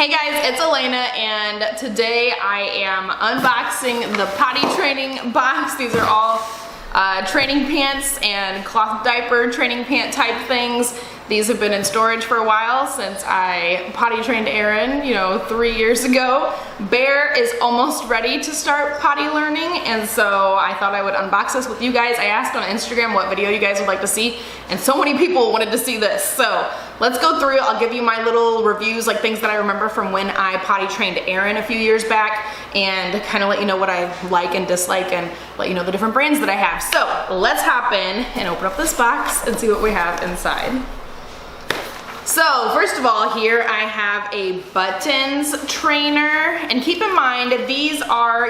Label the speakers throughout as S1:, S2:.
S1: Hey guys, it's Elena, and today I am unboxing the potty training box. These are all training pants and cloth diaper training pant type things. These have been in storage for a while since I potty trained Aaron, 3 years ago. Bear is almost ready to start potty learning, and so I thought I would unbox this with you guys. I asked on Instagram what video you guys would like to see, and so many people wanted to see this. So let's go through. I'll give you my little reviews, like things that I remember from when I potty trained Aaron a few years back, and kind of let you know what I like and dislike, and let you know the different brands that I have. So let's hop in and open up this box and see what we have inside. So first of all, here I have a buttons trainer, and keep in mind these are,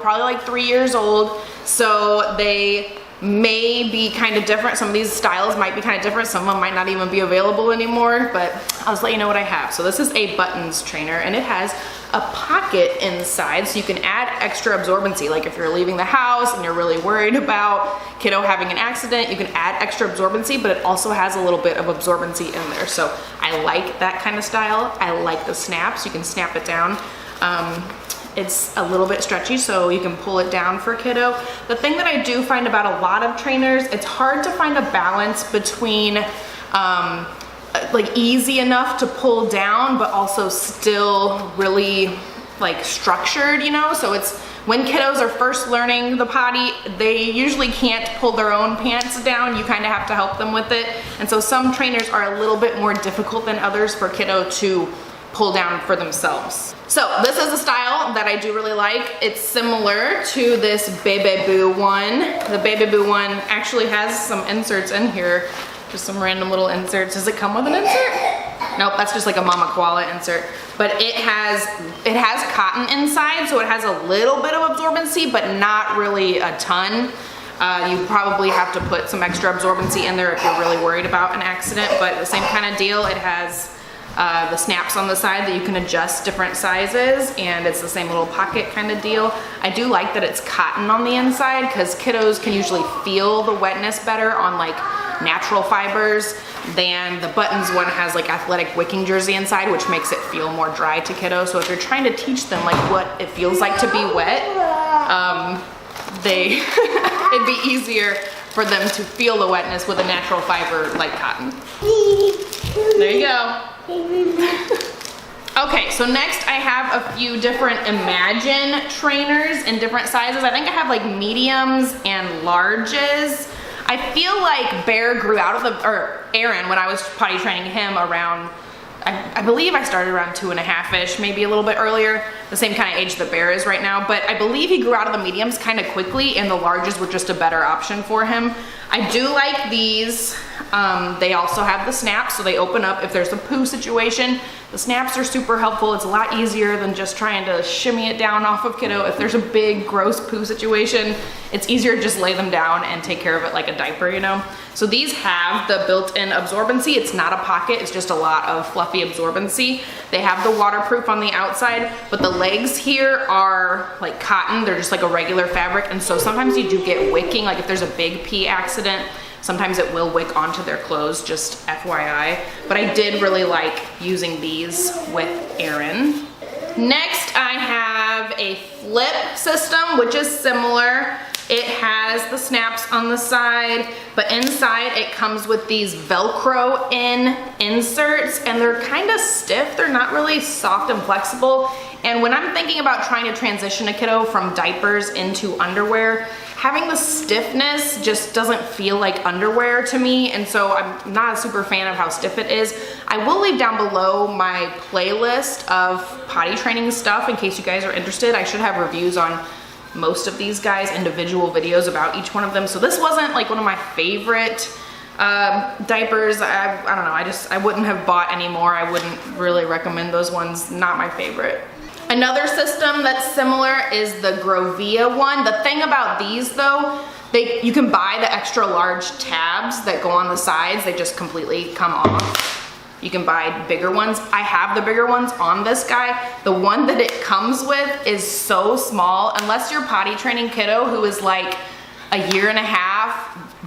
S1: probably like 3 years old, so they may be kind of different. Some of these styles might be kind of different. Some of them might not even be available anymore, but I'll just let you know what I have. So this is a buttons trainer, and it has a pocket inside so you can add extra absorbency. Like if you're leaving the house and you're really worried about kiddo having an accident, you can add extra absorbency, but it also has a little bit of absorbency in there. So I like that kind of style. I like the snaps. You can snap it down. It's a little bit stretchy, so you can pull it down for kiddo. The thing that I do find about a lot of trainers, it's hard to find a balance between like easy enough to pull down, but also still really like structured, So it's when kiddos are first learning the potty, they usually can't pull their own pants down. You kind of have to help them with it. And so some trainers are a little bit more difficult than others for kiddo to pull down for themselves. So this is a style that I do really like. It's similar to this Baby Boo one. The Baby Boo one actually has some inserts in here, just some random little inserts. Does it come with an insert? Nope, that's just like a Mama Koala insert. But it has cotton inside, so it has a little bit of absorbency, but not really a ton. You probably have to put some extra absorbency in there if you're really worried about an accident, but the same kind of deal. It has the snaps on the side that you can adjust different sizes, and it's the same little pocket kind of deal. I do like that it's cotton on the inside because kiddos can usually feel the wetness better on like natural fibers than the buttons one has like athletic wicking jersey inside, which makes it feel more dry to kiddos. So if you're trying to teach them like what it feels like to be wet, it'd be easier for them to feel the wetness with a natural fiber like cotton. There you go. Okay, so next I have a few different Imagine trainers in different sizes. I think I have like mediums and larges. I feel like Bear grew out of or Aaron, when I was potty training him around, I believe I started around 2.5-ish, maybe a little bit earlier, the same kind of age that Bear is right now, but I believe he grew out of the mediums kind of quickly, and the larges were just a better option for him. I do like these. They also have the snaps, so they open up if there's a poo situation. The snaps are super helpful. It's a lot easier than just trying to shimmy it down off of kiddo. If there's a big gross poo situation, it's easier to just lay them down and take care of it like a diaper, So these have the built-in absorbency. It's not a pocket, it's just a lot of fluffy absorbency. They have the waterproof on the outside, but the legs here are like cotton. They're just like a regular fabric, and so sometimes you do get wicking, like if there's a big pee accident, sometimes it will wick onto their clothes, just FYI. But I did really like using these with Aaron. Next, I have a flip system, which is similar. It has the snaps on the side, but inside it comes with these Velcro inserts, and they're kind of stiff. They're not really soft and flexible. And when I'm thinking about trying to transition a kiddo from diapers into underwear, having the stiffness just doesn't feel like underwear to me, and so I'm not a super fan of how stiff it is. I will leave down below my playlist of potty training stuff in case you guys are interested. I should have reviews on most of these guys, individual videos about each one of them. So this wasn't like one of my favorite diapers. I don't know, I wouldn't have bought any more. I wouldn't really recommend those ones, not my favorite. Another system that's similar is the Grovia one. The thing about these though, you can buy the extra large tabs that go on the sides. They just completely come off. You can buy bigger ones. I have the bigger ones on this guy. The one that it comes with is so small. Unless you're potty training kiddo who is like 1.5 years,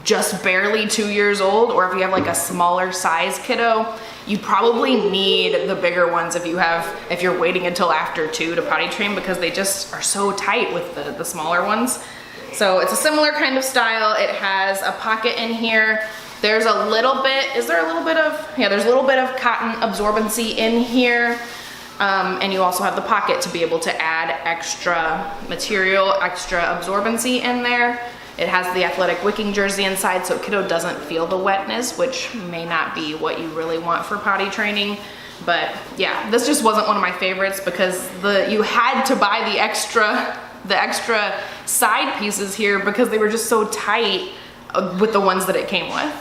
S1: just barely 2 years old, or if you have like a smaller size kiddo, you probably need the bigger ones if you're waiting until after 2 to potty train, because they just are so tight with the smaller ones. So it's a similar kind of style. It has a pocket in here. There's a little bit, there's a little bit of cotton absorbency in here. And you also have the pocket to be able to add extra material, extra absorbency in there. It has the athletic wicking jersey inside, so kiddo doesn't feel the wetness, which may not be what you really want for potty training. But yeah, this just wasn't one of my favorites because you had to buy the extra side pieces here because they were just so tight with the ones that it came with.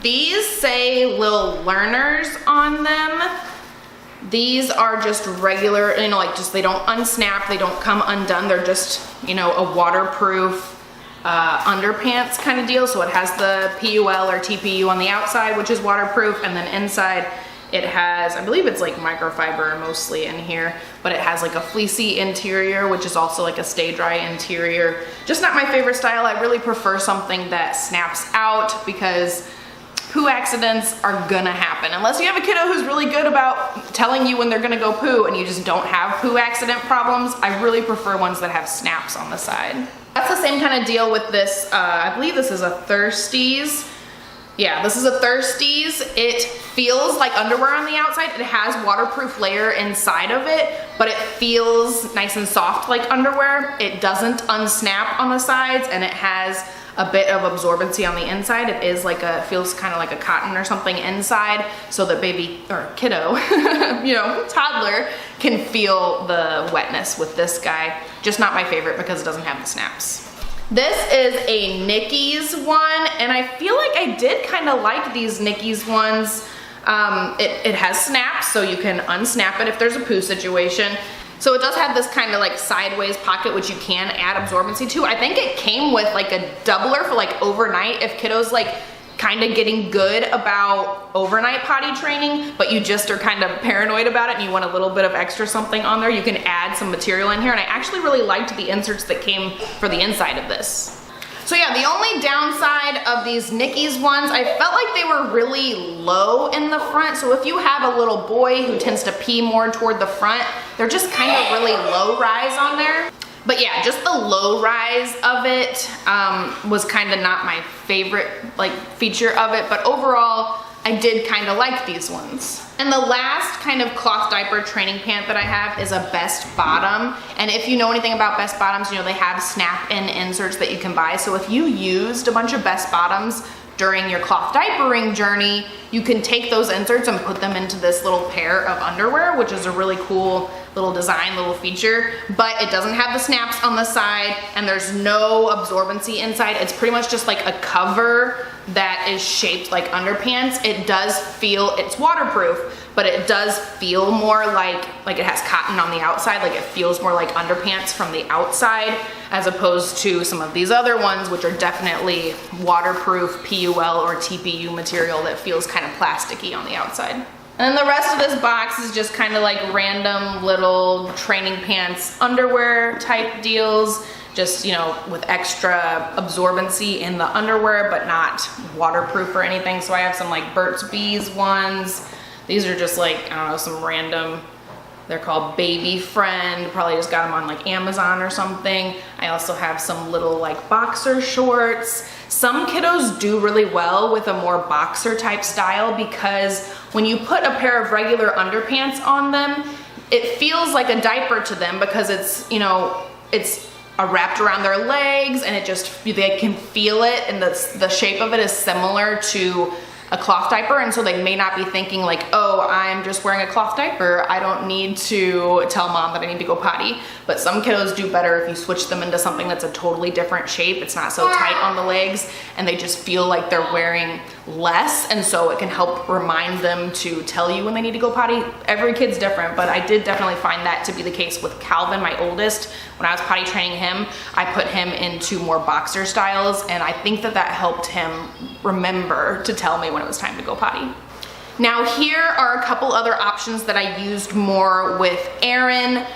S1: These say little learners on them. These are just regular, you know, like just they don't unsnap, they don't come undone. They're just, you know, a waterproof underpants kind of deal. So it has the PUL or TPU on the outside, which is waterproof, and then inside it has, I believe it's like microfiber mostly in here, but it has like a fleecy interior, which is also like a stay dry interior. Just not my favorite style. I really prefer something that snaps out because poo accidents are gonna happen. Unless you have a kiddo who's really good about telling you when they're gonna go poo and you just don't have poo accident problems, I really prefer ones that have snaps on the side. That's the same kind of deal with this, I believe this is a Thirsties. Yeah, this is a Thirsties. It feels like underwear on the outside. It has waterproof layer inside of it, but it feels nice and soft like underwear. It doesn't unsnap on the sides, and it has a bit of absorbency on the inside. It is like feels kind of like a cotton or something inside, so that baby or kiddo, you know, toddler can feel the wetness with this guy. Just not my favorite because it doesn't have the snaps. This is a Nikkis one, and I feel like I did kind of like these Nikkis ones. It has snaps, so you can unsnap it if there's a poo situation. So it does have this kind of like sideways pocket, which you can add absorbency to. I think it came with like a doubler for like overnight if kiddos like kind of getting good about overnight potty training, but you just are kind of paranoid about it and you want a little bit of extra something on there. You can add some material in here, and I actually really liked the inserts that came for the inside of this. So yeah, the only downside of these Nikkis ones, I felt like they were really low in the front. So if you have a little boy who tends to pee more toward the front, they're just kind of really low rise on there. But yeah, just the low rise of it was kind of not my favorite like feature of it, but overall, I did kind of like these ones. And the last kind of cloth diaper training pant that I have is a Best Bottom. And if you know anything about Best Bottoms, you know they have snap-in inserts that you can buy. So if you used a bunch of Best Bottoms during your cloth diapering journey, you can take those inserts and put them into this little pair of underwear, which is a really cool little design, little feature, but it doesn't have the snaps on the side and there's no absorbency inside. It's pretty much just like a cover that is shaped like underpants. It does feel, it's waterproof, but it does feel more like it has cotton on the outside, like it feels more like underpants from the outside, as opposed to some of these other ones, which are definitely waterproof PUL or TPU material that feels kind of plasticky on the outside. And then the rest of this box is just kind of like random little training pants, underwear type deals, just, you know, with extra absorbency in the underwear, but not waterproof or anything. So I have some like Burt's Bees ones. These are just like, I don't know, some random, they're called Baby Friend. Probably just got them on like Amazon or something. I also have some little like boxer shorts. Some kiddos do really well with a more boxer type style because when you put a pair of regular underpants on them, it feels like a diaper to them because it's, you know, it's wrapped around their legs and it just, they can feel it, and the shape of it is similar to a cloth diaper, and so they may not be thinking like, oh, I'm just wearing a cloth diaper, I don't need to tell mom that I need to go potty. But some kiddos do better if you switch them into something that's a totally different shape. It's not so tight on the legs and they just feel like they're wearing less, and so it can help remind them to tell you when they need to go potty. Every kid's different, but I did definitely find that to be the case with Calvin, my oldest. When I was potty training him, I put him into more boxer styles, and I think that that helped him remember to tell me when it was time to go potty. Now here are a couple other options that I used more with Aaron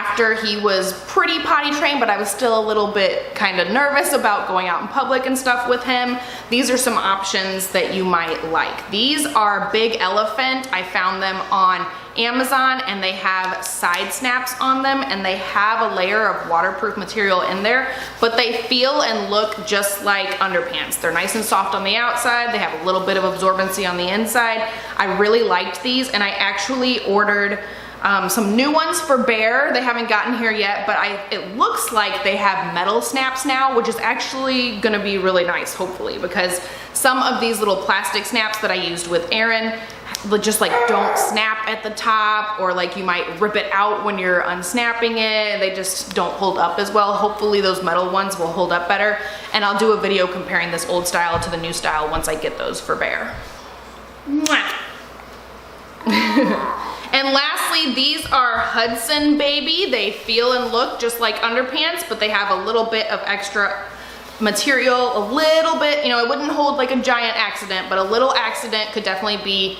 S1: after he was pretty potty trained, but I was still a little bit kind of nervous about going out in public and stuff with him. These are some options that you might like. These are Big Elephant. I found them on Amazon, and they have side snaps on them, and they have a layer of waterproof material in there, but they feel and look just like underpants. They're nice and soft on the outside. They have a little bit of absorbency on the inside. I really liked these, and I actually ordered some new ones for Bear. They haven't gotten here yet, but it looks like they have metal snaps now, which is actually gonna be really nice, hopefully, because some of these little plastic snaps that I used with Aaron just like don't snap at the top, or like you might rip it out when you're unsnapping it. They just don't hold up as well. Hopefully those metal ones will hold up better, and I'll do a video comparing this old style to the new style once I get those for Bear. Mwah. And lastly, these are Hudson Baby. They feel and look just like underpants, but they have a little bit of extra material, a little bit, you know, it wouldn't hold like a giant accident, but a little accident could definitely be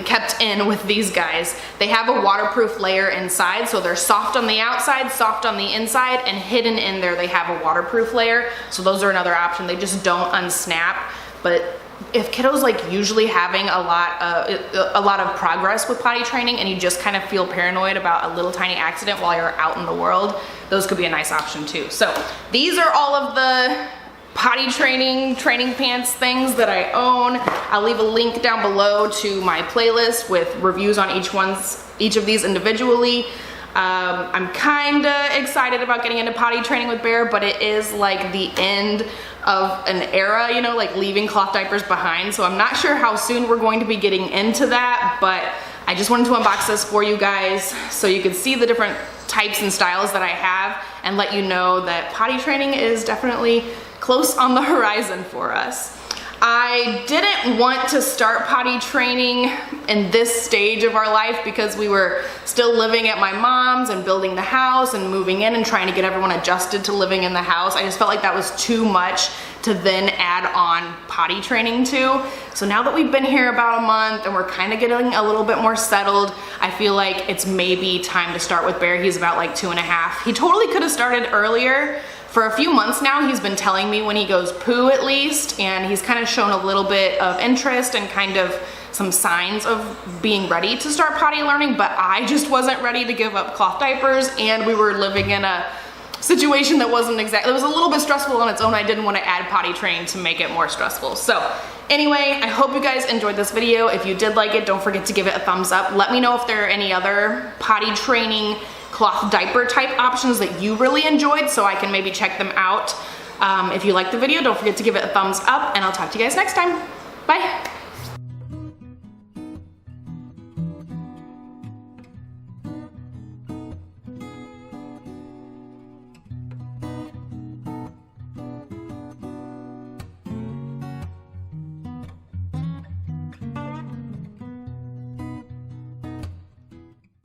S1: kept in with these guys. They have a waterproof layer inside, so they're soft on the outside, soft on the inside, and hidden in there they have a waterproof layer. So those are another option. They just don't unsnap. But if kiddos like usually having a lot of progress with potty training, and you just kind of feel paranoid about a little tiny accident while you're out in the world, those could be a nice option too. So these are all of the potty training pants things that I own. I'll leave a link down below to my playlist with reviews on each of these individually. I'm kinda excited about getting into potty training with Bear, but it is like the end of an era, you know, like leaving cloth diapers behind. So I'm not sure how soon we're going to be getting into that, but I just wanted to unbox this for you guys so you can see the different types and styles that I have, and let you know that potty training is definitely close on the horizon for us. I didn't want to start potty training in this stage of our life because we were still living at my mom's and building the house and moving in and trying to get everyone adjusted to living in the house. I just felt like that was too much to then add on potty training to. So now that we've been here about a month and we're kind of getting a little bit more settled, I feel like it's maybe time to start with Bear. He's about like 2.5. He totally could have started earlier. For a few months now, he's been telling me when he goes poo at least, and he's kind of shown a little bit of interest and kind of some signs of being ready to start potty learning, but I just wasn't ready to give up cloth diapers, and we were living in a situation that wasn't exactly, it was a little bit stressful on its own. I didn't want to add potty training to make it more stressful. So anyway, I hope you guys enjoyed this video. If you did like it, don't forget to give it a thumbs up. Let me know if there are any other potty training cloth diaper type options that you really enjoyed, so I can maybe check them out. If you liked the video, don't forget to give it a thumbs up, and I'll talk to you guys next time.